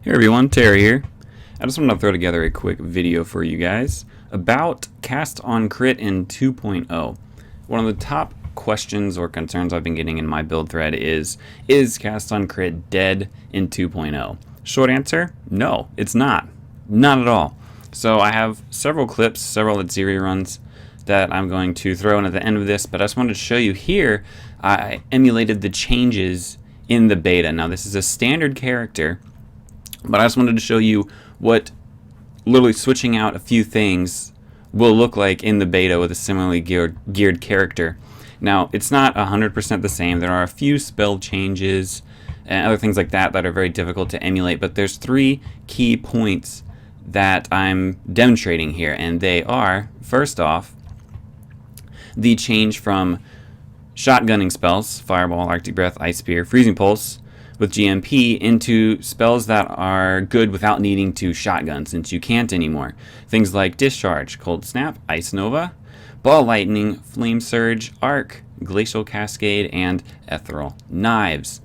Hey everyone, Terry here. I just want to throw together a quick video for you guys about Cast on Crit in 2.0. One of the top questions or concerns I've been getting in my build thread is Cast on Crit dead in 2.0? Short answer, no, it's not. Not at all. So I have several clips, several Atziri runs that I'm going to throw in at the end of this, but I just wanted to show you here, I emulated the changes in the beta. Now this is a standard character, but I just wanted to show you what literally switching out a few things will look like in the beta with a similarly geared character. Now, it's not 100% the same. There are a few spell changes and other things like that that are very difficult to emulate, but there's three key points that I'm demonstrating here, and they are, first off, the change from shotgunning spells, Fireball, Arctic Breath, Ice Spear, Freezing Pulse, with GMP into spells that are good without needing to shotgun, since you can't anymore. Things like Discharge, Cold Snap, Ice Nova, Ball Lightning, Flame Surge, Arc, Glacial Cascade, and Ethereal Knives.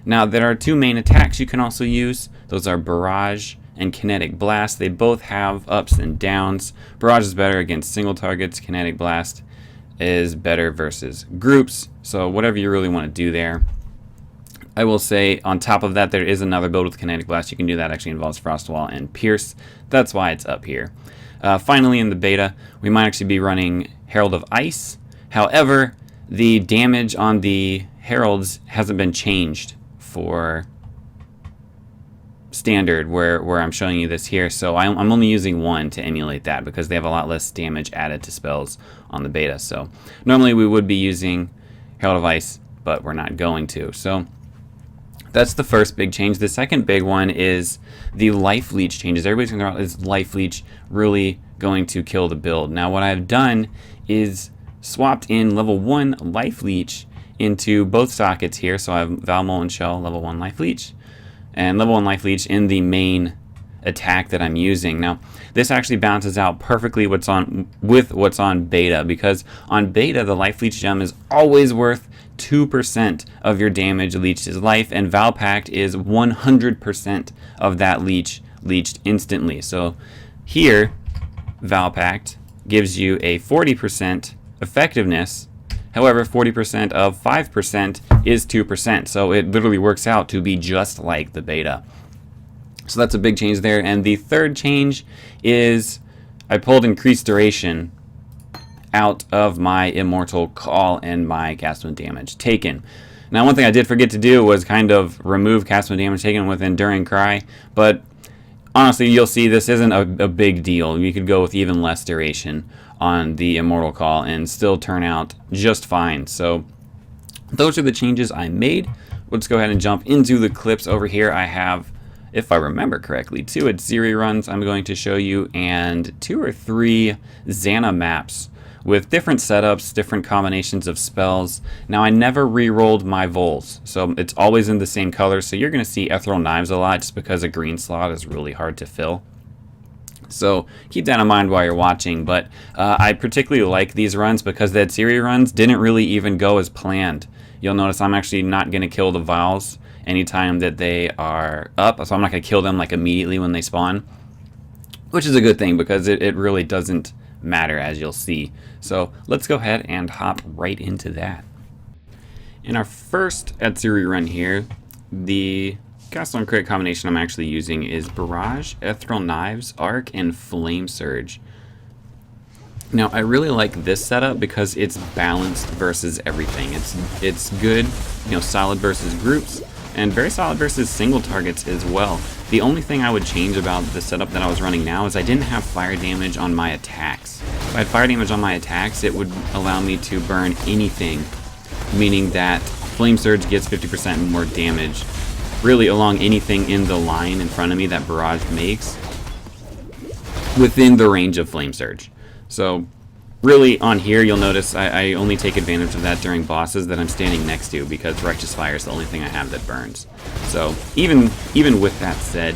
Now there are two main attacks you can also use. Those are Barrage and Kinetic Blast. They both have ups and downs. Barrage is better against single targets. Kinetic Blast is better versus groups. So whatever you really want to do there. I will say, on top of that, there is another build with Kinetic Blast. You can do that. Actually involves Frostwall and Pierce. That's why it's up here. Finally, in the beta, we might actually be running Herald of Ice. However, the damage on the Heralds hasn't been changed for standard, where I'm showing you this here. So I'm only using one to emulate that because they have a lot less damage added to spells on the beta. So normally we would be using Herald of Ice, but we're not going to. So that's the first big change. The second big one is the Life Leech changes. Everybody's going to know, is Life Leech really going to kill the build? Now what I've done is swapped in level 1 Life Leech into both sockets here. So I have Vaal Molten Shell, level 1 Life Leech, and level 1 Life Leech in the main attack that I'm using. Now this actually balances out perfectly what's on beta, because on beta the Life Leech gem is always worth 2% of your damage leeched is life, and Vaal Pact is 100% of that leech leeched instantly. So here Vaal Pact gives you a 40% effectiveness. However, 40% of 5% is 2%, so it literally works out to be just like the beta. So that's a big change there. And the third change is I pulled increased duration out of my Immortal Call and my cast when damage taken. Now one thing I did forget to do was kind of remove cast when damage taken with Enduring Cry, but honestly you'll see this isn't a big deal. You could go with even less duration on the Immortal Call and still turn out just fine. So those are the changes I made. Let's go ahead and jump into the clips over here. I have, if I remember correctly, 2 Atziri runs I'm going to show you, and 2 or 3 Xana maps with different setups, different combinations of spells. Now I never re-rolled my Vols, so it's always in the same color, so you're going to see Ethereal Knives a lot just because a green slot is really hard to fill. So keep that in mind while you're watching, but I particularly like these runs because the Atziri runs didn't really even go as planned. You'll notice I'm actually not going to kill the Vaals anytime that they are up, so I'm not going to kill them like immediately when they spawn, which is a good thing because it really doesn't matter, as you'll see. So let's go ahead and hop right into that. In our first Atziri run here, the cast on crit combination I'm actually using is Barrage, Ethereal Knives, Arc, and Flame Surge. Now I really like this setup because it's balanced versus everything. It's good, you know, solid versus groups, and very solid versus single targets as well. The only thing I would change about the setup that I was running now is I didn't have fire damage on my attacks. If I had fire damage on my attacks, it would allow me to burn anything, meaning that Flame Surge gets 50% more damage really along anything in the line in front of me that Barrage makes within the range of Flame Surge. So really on here you'll notice I only take advantage of that during bosses that I'm standing next to, because Righteous Fire is the only thing I have that burns. So even with that said,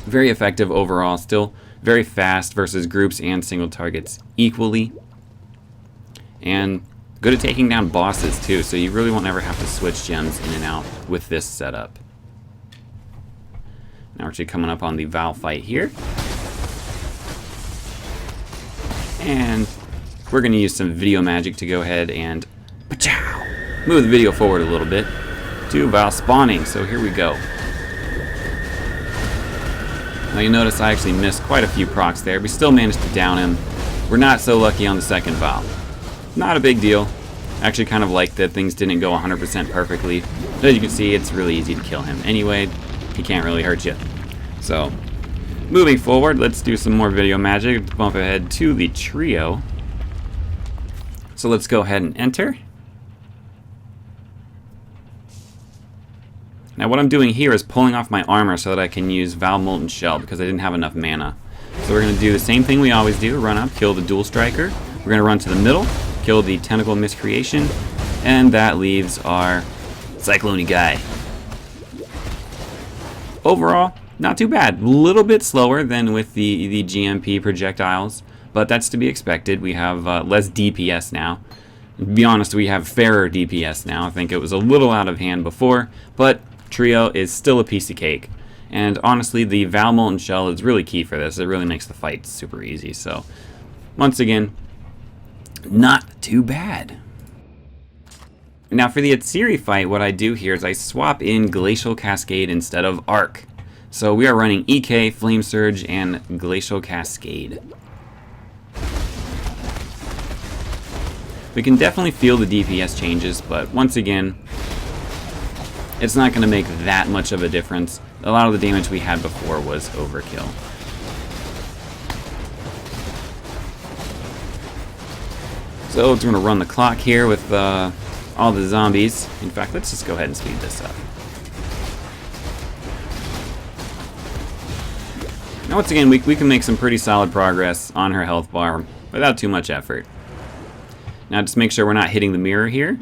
very effective overall, still very fast versus groups and single targets equally, and good at taking down bosses too, so you really won't ever have to switch gems in and out with this setup. Now we're actually coming up on the Vaal fight here. And we're going to use some video magic to go ahead and move the video forward a little bit to Vaal spawning. So here we go. Now you notice I actually missed quite a few procs there. We still managed to down him. We're not so lucky on the second Vaal. Not a big deal. Actually kind of like that things didn't go 100% perfectly. But as you can see, it's really easy to kill him anyway. He can't really hurt you. So, moving forward, let's do some more video magic. Let's bump ahead to the trio. So let's go ahead and enter. Now what I'm doing here is pulling off my armor so that I can use Vaal Molten Shell because I didn't have enough mana. So we're going to do the same thing we always do. Run up, kill the Dual Striker. We're going to run to the middle, kill the Tentacle Miscreation, and that leaves our Cyclone guy. Overall, not too bad. A little bit slower than with the GMP projectiles, but that's to be expected. We have less DPS now. To be honest, we have fairer DPS now. I think it was a little out of hand before, but trio is still a piece of cake. And honestly, the Vaal Molten Shell is really key for this. It really makes the fight super easy. So, once again, not too bad. Now for the Atziri fight, what I do here is I swap in Glacial Cascade instead of Arc. So we are running EK, Flame Surge, and Glacial Cascade. We can definitely feel the DPS changes, but once again, it's not going to make that much of a difference. A lot of the damage we had before was overkill. So it's going to run the clock here with all the zombies. In fact, let's just go ahead and speed this up. Now once again, we can make some pretty solid progress on her health bar without too much effort. Now just make sure we're not hitting the mirror here.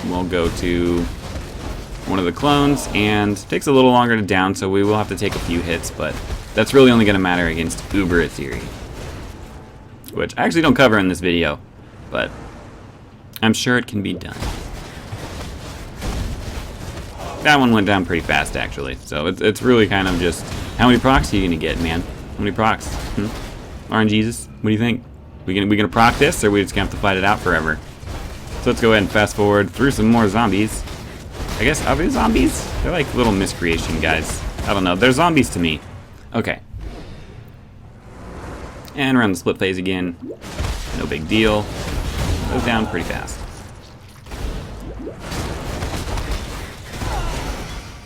We'll go to one of the clones, and it takes a little longer to down, so we will have to take a few hits, but that's really only going to matter against Uber Atziri, which I actually don't cover in this video, but I'm sure it can be done. That one went down pretty fast, actually, so it's really kind of just, how many procs are you going to get, man? How many procs? RNGesus, what do you think? We gonna proc this, or are we just going to have to fight it out forever? So let's go ahead and fast forward through some more zombies. I guess, are they zombies? They're like little miscreation guys. I don't know, they're zombies to me. Okay. And run the split phase again. No big deal. Goes down pretty fast.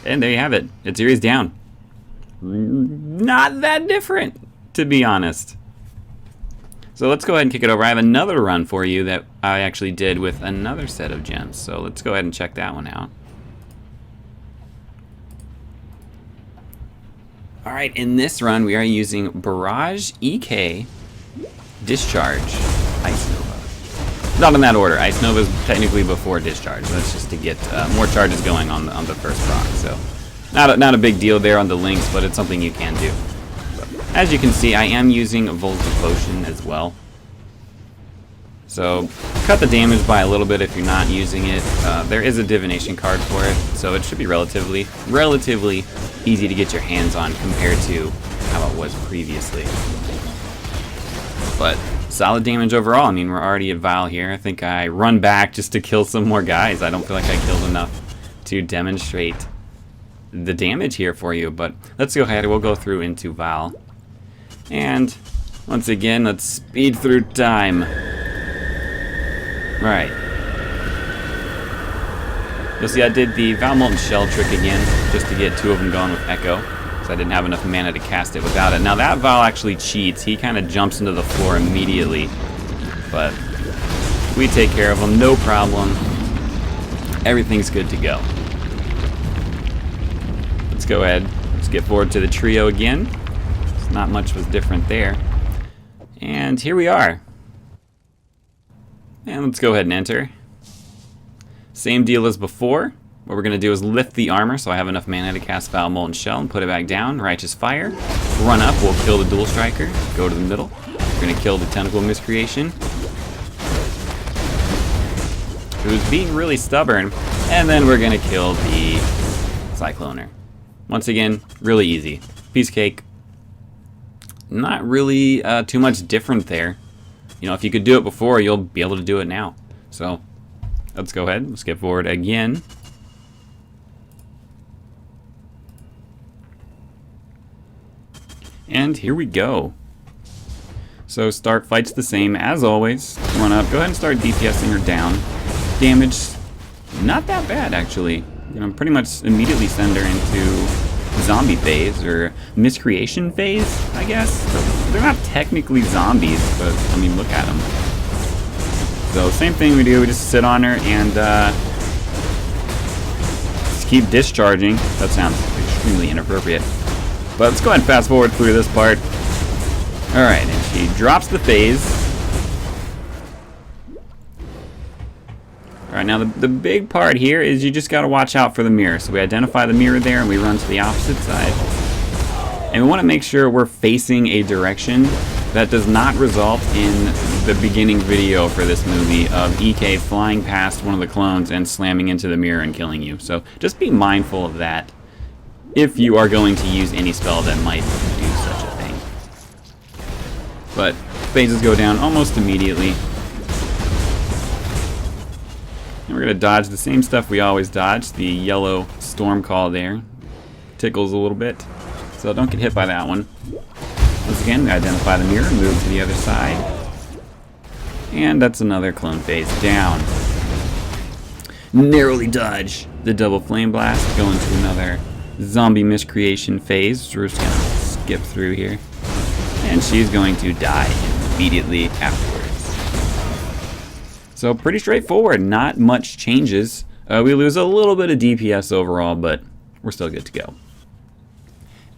And there you have it. Atziri's down. Not that different, to be honest. So let's go ahead and kick it over. I have another run for you that I actually did with another set of gems. So let's go ahead and check that one out. Alright, in this run we are using Barrage, EK, Discharge, Ice Nova. Not in that order. Ice Nova is technically before Discharge. That's just to get more charges going on the first proc. So not a big deal there on the links, but it's something you can do. As you can see, I am using Volta Potion as well. So cut the damage by a little bit if you're not using it. There is a divination card for it, so it should be relatively easy to get your hands on compared to how it was previously. But solid damage overall. I mean, we're already at Vaal here. I think I run back just to kill some more guys. I don't feel like I killed enough to demonstrate the damage here for you, but let's go ahead. We'll go through into Vaal. And once again, let's speed through time. Right. You'll see I did the Vaal Molten Shell trick again, just to get two of them going with Echo, because I didn't have enough mana to cast it without it. Now that Vaal actually cheats. He kind of jumps into the floor immediately, but we take care of him, no problem. Everything's good to go. Let's go ahead. Let's get forward to the trio again. Not much was different there. And here we are. And let's go ahead and enter. Same deal as before. What we're going to do is lift the armor so I have enough mana to cast Vaal Molten Shell and put it back down. Righteous Fire. Run up, we'll kill the Dual Striker. Go to the middle. We're going to kill the Tentacle Miscreation, who's being really stubborn. And then we're going to kill the Cycloner. Once again, really easy. piece of cake. Not really too much different there. You know, if you could do it before, you'll be able to do it now. So let's go ahead. Let's skip forward again. And here we go. So start fight's the same as always. Run up. Go ahead and start DPSing her down. Damage, not that bad actually. You know, pretty much immediately send her into zombie phase or miscreation phase, I guess. They're not technically zombies, but I mean, look at them. So same thing we do. We just sit on her and just keep discharging. That sounds extremely inappropriate. But let's go ahead and fast forward through this part. Alright, and she drops the phase. Alright, now the big part here is you just got to watch out for the mirror. So we identify the mirror there and we run to the opposite side. And we want to make sure we're facing a direction that does not result in the beginning video for this movie of EK flying past one of the clones and slamming into the mirror and killing you. So just be mindful of that if you are going to use any spell that might do such a thing. But phases go down almost immediately. And we're going to dodge the same stuff we always dodge. The yellow storm call there tickles a little bit, so don't get hit by that one. Once again, we identify the mirror and move to the other side. And that's another clone phase down. Narrowly dodge the double flame blast, go into another zombie miscreation phase. So we're just going to skip through here. And she's going to die immediately afterwards. So pretty straightforward, not much changes. We lose a little bit of DPS overall, but we're still good to go.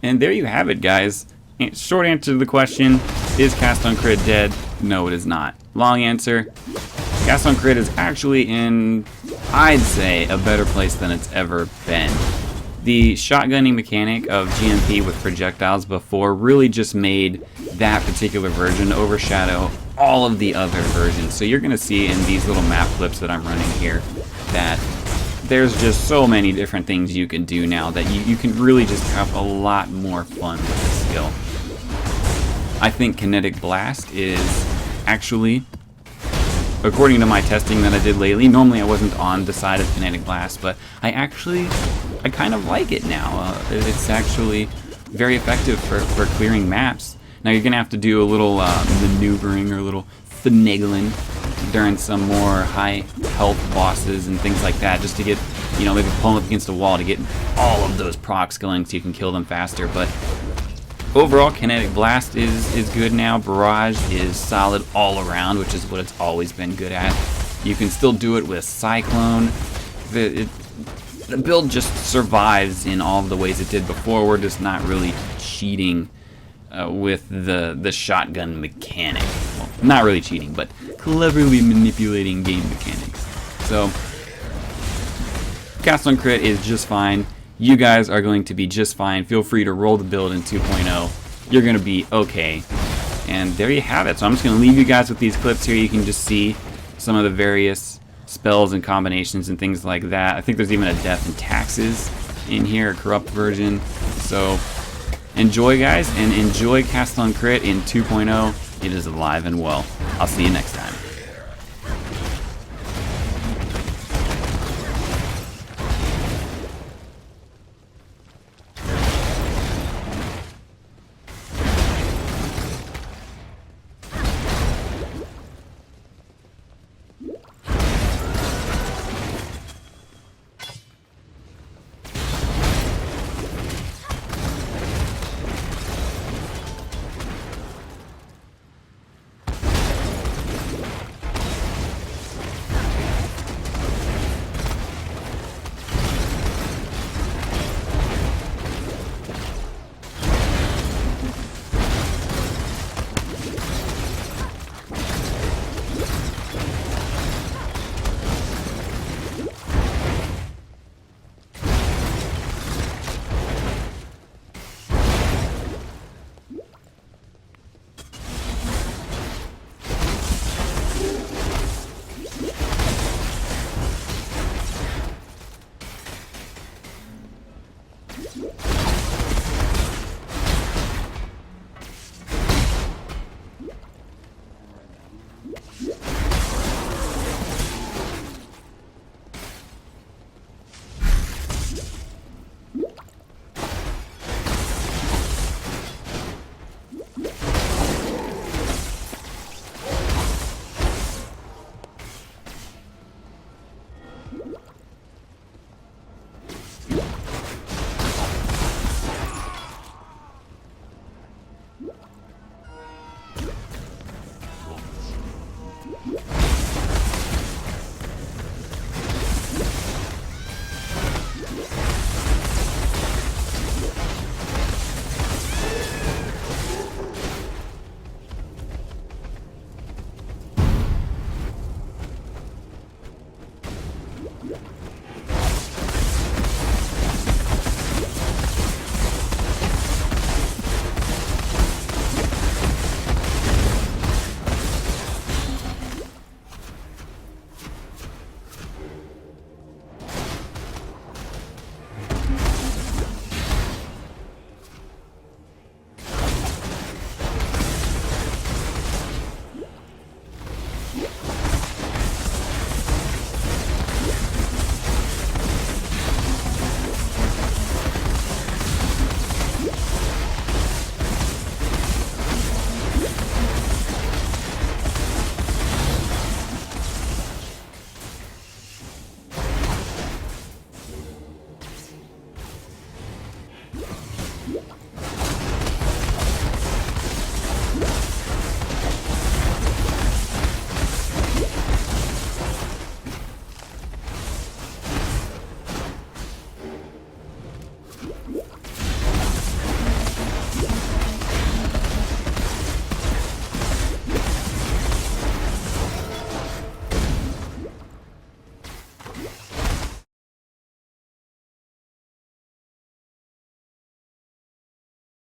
And there you have it, guys. Short answer to the question, is Cast on Crit dead? No, it is not. Long answer, Cast on Crit is actually in, I'd say, a better place than it's ever been. The shotgunning mechanic of GMP with projectiles before really just made that particular version overshadow all of the other versions. So you're going to see in these little map clips that I'm running here that there's just so many different things you can do now that you can really just have a lot more fun with the skill. I think Kinetic Blast is actually, according to my testing that I did lately, normally I wasn't on the side of Kinetic Blast, but I kind of like it now. It's actually very effective for clearing maps. Now you're going to have to do a little maneuvering or a little finagling during some more high health bosses and things like that, just to get, you know, maybe pull up against a wall to get all of those procs going so you can kill them faster. But overall, Kinetic Blast is good now. Barrage is solid all around, which is what it's always been good at. You can still do it with Cyclone. The build just survives in all of the ways it did before. We're just not really cheating with the shotgun mechanic. Well, not really cheating, but cleverly manipulating game mechanics. So, Cast on Crit is just fine. You guys are going to be just fine. Feel free to roll the build in 2.0. You're going to be okay. And there you have it. So I'm just going to leave you guys with these clips here. You can just see some of the various spells and combinations and things like that. I think there's even a Death and Taxes in here, a corrupt version. So enjoy, guys, and enjoy Cast on Crit in 2.0. It is alive and well. I'll see you next time.